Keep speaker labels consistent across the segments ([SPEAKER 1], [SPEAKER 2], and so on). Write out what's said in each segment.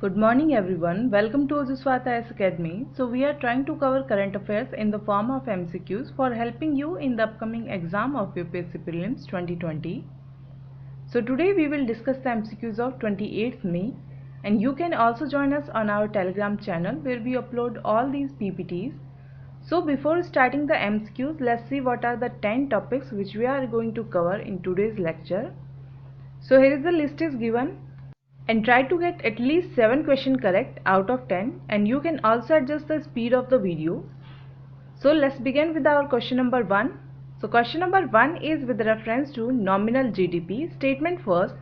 [SPEAKER 1] Good morning everyone. Welcome to Ojuswata IAS Academy. So we are trying to cover current affairs in the form of MCQs for helping you in the upcoming exam of UPSC Prelims 2020. So today we will discuss the MCQs of 28th May, and you can also join us on our Telegram channel where we upload all these PPTs. So before starting the MCQs, let's see what are the 10 topics which we are going to cover in today's lecture. So here is the list is given, and try to get at least 7 questions correct out of 10, and you can also adjust the speed of the video. So let's begin with our question number 1. So question number 1 is with reference to nominal GDP. Statement first: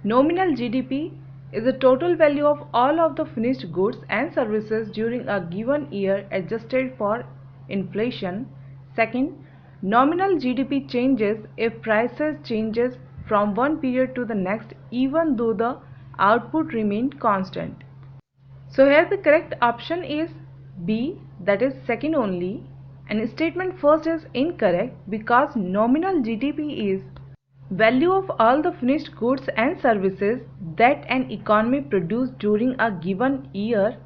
[SPEAKER 1] nominal GDP is the total value of all of the finished goods and services during a given year adjusted for inflation. Second, nominal GDP changes if prices changes from one period to the next even though the output remained constant. So here the correct option is B, that is second only, and statement first is incorrect because nominal GDP is value of all the finished goods and services that an economy produced during a given year,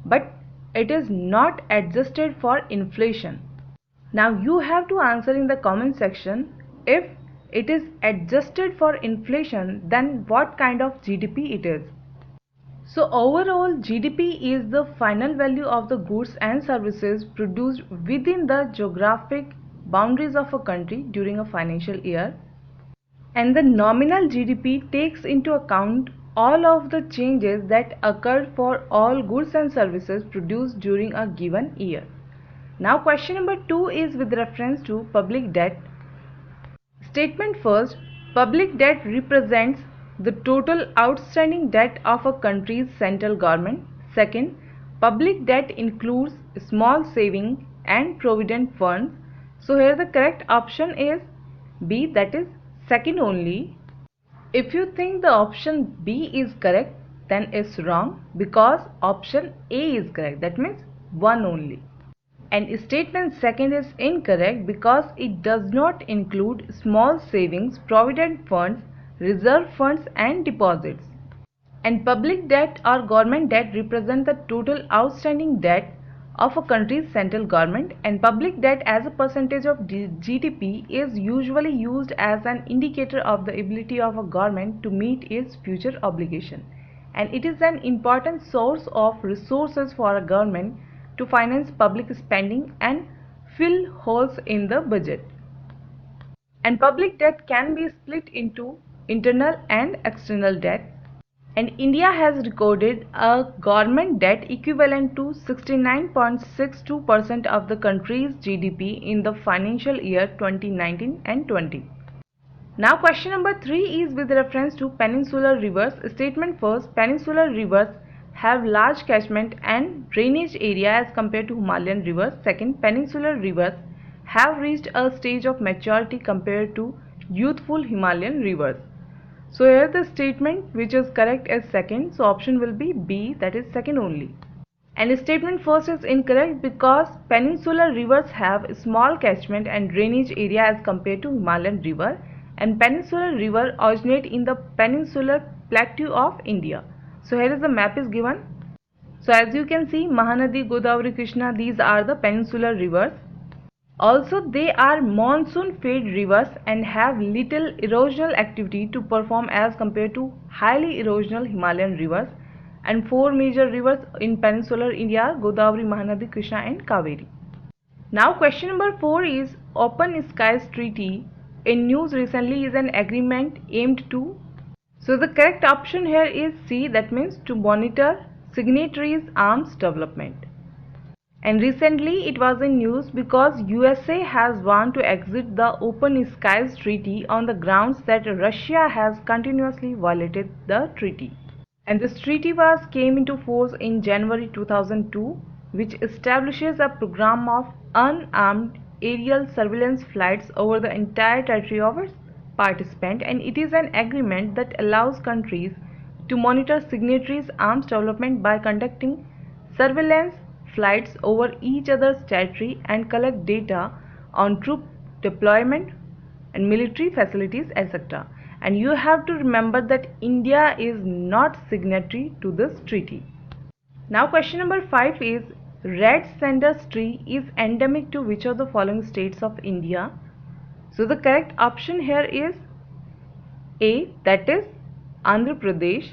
[SPEAKER 1] but it is not adjusted for inflation. Now you have to answer in the comment section, if it is adjusted for inflation, then what kind of GDP it is. So overall GDP is the final value of the goods and services produced within the geographic boundaries of a country during a financial year, and the nominal GDP takes into account all of the changes that occurred for all goods and services produced during a given year. Now question number 2 is with reference to public debt. Statement first: public debt represents the total outstanding debt of a country's central government. Second, public debt includes small saving and provident funds. So here the correct option is B, that is second only. If you think the option B is correct, then it's wrong because option A is correct, that means one only. And statement second is incorrect because it does not include small savings, provident funds, reserve funds and deposits. And public debt or government debt represent the total outstanding debt of a country's central government, and public debt as a percentage of GDP is usually used as an indicator of the ability of a government to meet its future obligation, and it is an important source of resources for a government to finance public spending and fill holes in the budget. And public debt can be split into internal and external debt, and India has recorded a government debt equivalent to 69.62% of the country's GDP in the financial year 2019 and 20. Now question number 3 is with reference to peninsular rivers. Statement first: peninsular rivers have large catchment and drainage area as compared to Himalayan rivers. Second, peninsular rivers have reached a stage of maturity compared to youthful Himalayan rivers. So here the statement which is correct is second, so option will be B, that is second only. And statement first is incorrect because peninsular rivers have small catchment and drainage area as compared to Himalayan river, and peninsular river originate in the peninsular plateau of India. So here is the map is given. So as you can see, Mahanadi, Godavari, Krishna, these are the peninsular rivers. Also they are monsoon fed rivers and have little erosional activity to perform as compared to highly erosional Himalayan rivers. And 4 major rivers in peninsular India are Godavari, Mahanadi, Krishna and Kaveri. Now question number 4 is Open Skies Treaty in news recently is an agreement aimed to. So the correct option here is C, that means to monitor signatories' arms development. And recently it was in news because USA has vowed to exit the Open Skies Treaty on the grounds that Russia has continuously violated the treaty. And this treaty came into force in January 2002, which establishes a program of unarmed aerial surveillance flights over the entire territory of its participant, and it is an agreement that allows countries to monitor signatories' arms development by conducting surveillance flights over each other's territory and collect data on troop deployment and military facilities, etc. And you have to remember that India is not signatory to this treaty. Now question number 5 is red sanders tree is endemic to which of the following states of India? So the correct option here is A, that is Andhra Pradesh.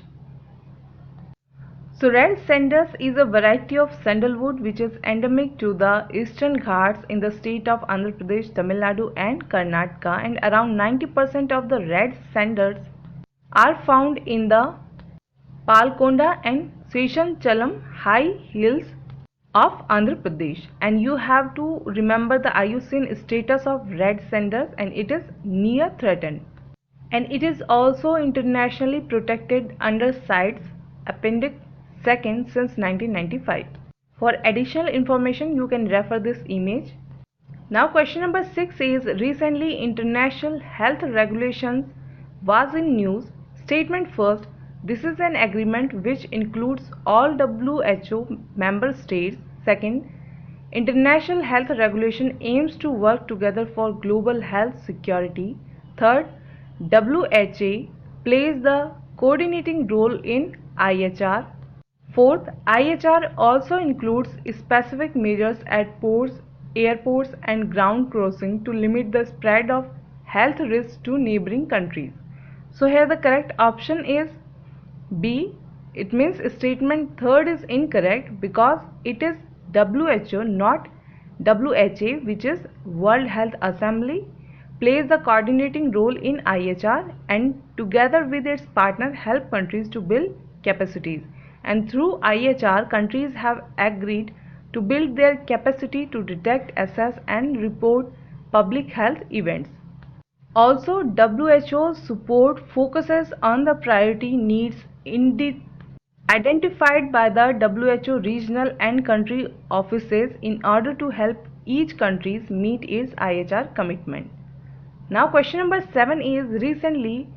[SPEAKER 1] So red sanders is a variety of sandalwood which is endemic to the eastern Ghats in the state of Andhra Pradesh, Tamil Nadu and Karnataka, and around 90% of the red sanders are found in the Palkonda and Seshanchalam high hills of Andhra Pradesh. And you have to remember the IUCN status of red sanders, and it is near threatened. And it is also internationally protected under CITES Appendix 2nd since 1995. For additional information, you can refer this image. Now question number 6 is recently international health regulations was in news. Statement first, this is an agreement which includes all WHO member states. Second, international health regulation aims to work together for global health security. Third, WHA plays the coordinating role in IHR. Fourth, IHR also includes specific measures at ports, airports and ground crossing to limit the spread of health risks to neighboring countries. So here the correct option is B. It means statement third is incorrect because it is WHO, not WHA, which is World Health Assembly, plays the coordinating role in IHR and together with its partner help countries to build capacities. And through IHR, countries have agreed to build their capacity to detect, assess and report public health events. Also, WHO's support focuses on the priority needs identified by the WHO regional and country offices in order to help each country meet its IHR commitment. Now question number 7 is recently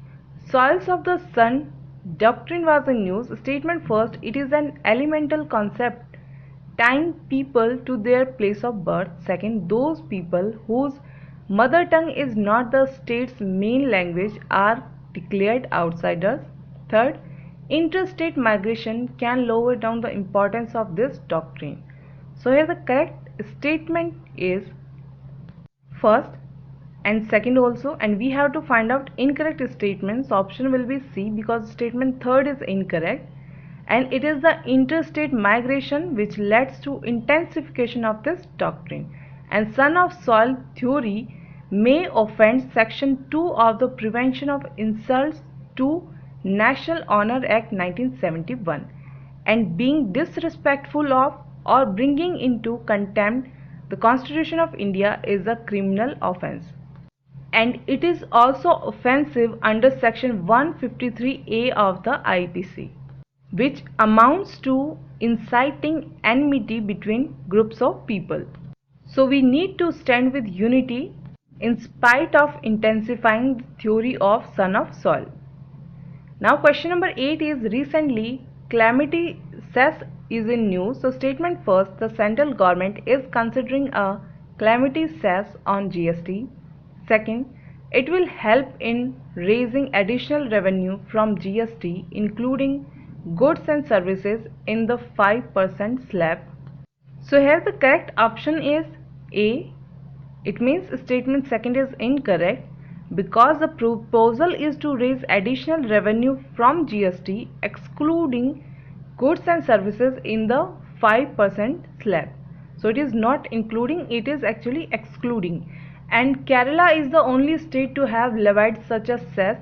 [SPEAKER 1] soils of the sun doctrine was in news. Statement first, it is an elemental concept tying people to their place of birth. Second, those people whose mother tongue is not the state's main language are declared outsiders. Third, interstate migration can lower down the importance of this doctrine. So here the correct statement is first and second also, and we have to find out incorrect statements. Option will be C because statement third is incorrect, and it is the interstate migration which leads to intensification of this doctrine. And son of soil theory may offend section 2 of the Prevention of Insults to National Honor Act 1971, and being disrespectful of or bringing into contempt the Constitution of India is a criminal offence. And it is also offensive under section 153A of the IPC, which amounts to inciting enmity between groups of people. So we need to stand with unity in spite of intensifying the theory of son of soil. Now question number 8 is recently calamity cess is in news. So statement first, the central government is considering a calamity cess on GST. Second, it will help in raising additional revenue from GST, including goods and services in the 5% slab. So here the correct option is A. It means statement second is incorrect because the proposal is to raise additional revenue from GST excluding goods and services in the 5% slab. So it is not including, it is actually excluding. And Kerala is the only state to have levied such a cess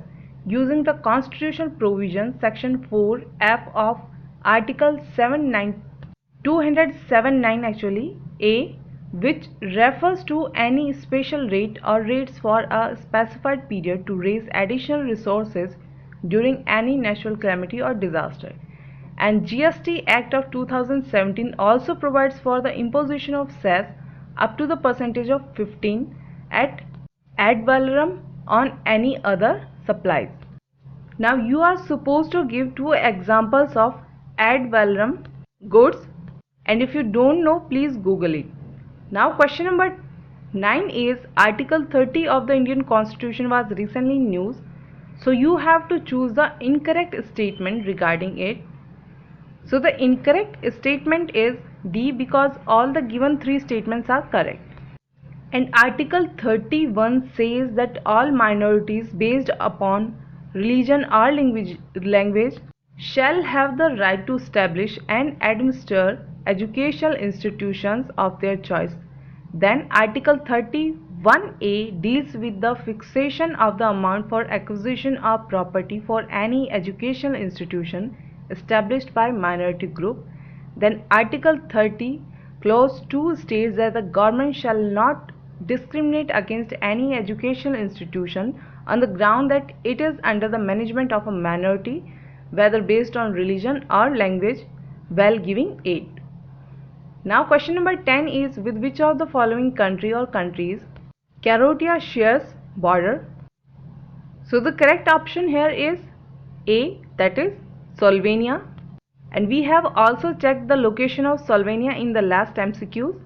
[SPEAKER 1] using the constitutional provision section 4F of article 279 actually A, which refers to any special rate or rates for a specified period to raise additional resources during any natural calamity or disaster. And GST Act of 2017 also provides for the imposition of cess up to the percentage of 15 at ad valorem on any other supplies. Now you are supposed to give 2 examples of ad valorem goods, and if you don't know, please Google it. Now question number 9 is Article 30 of the Indian Constitution was recently in news. So you have to choose the incorrect statement regarding it. So the incorrect statement is D, because all the given three statements are correct. And Article 31 says that all minorities based upon religion or language shall have the right to establish and administer educational institutions of their choice. Then Article 31A deals with the fixation of the amount for acquisition of property for any educational institution established by minority group. Then Article 30 Clause 2 states that the government shall not discriminate against any educational institution on the ground that it is under the management of a minority, whether based on religion or language, while giving aid. Now question number 10 is, with which of the following country or countries Croatia shares border? So the correct option here is A, that is Slovenia. And we have also checked the location of Slovenia in the last MCQs.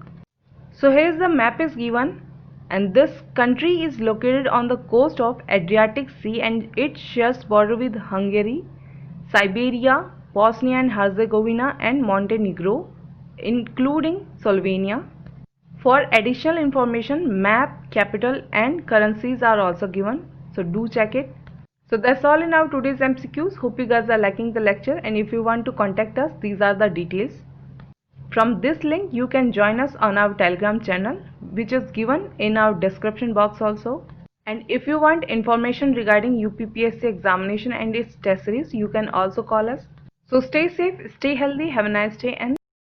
[SPEAKER 1] So here is the map is given, and this country is located on the coast of Adriatic Sea and it shares border with Hungary, Siberia, Bosnia and Herzegovina and Montenegro, including Slovenia. For additional information, map, capital and currencies are also given, so do check it. So that's all in our today's MCQs. Hope you guys are liking the lecture, and if you want to contact us, these are the details. From this link you can join us on our Telegram channel, which is given in our description box also. And if you want information regarding UPPSC examination and its test series, you can also call us. So stay safe, stay healthy, have a nice day, and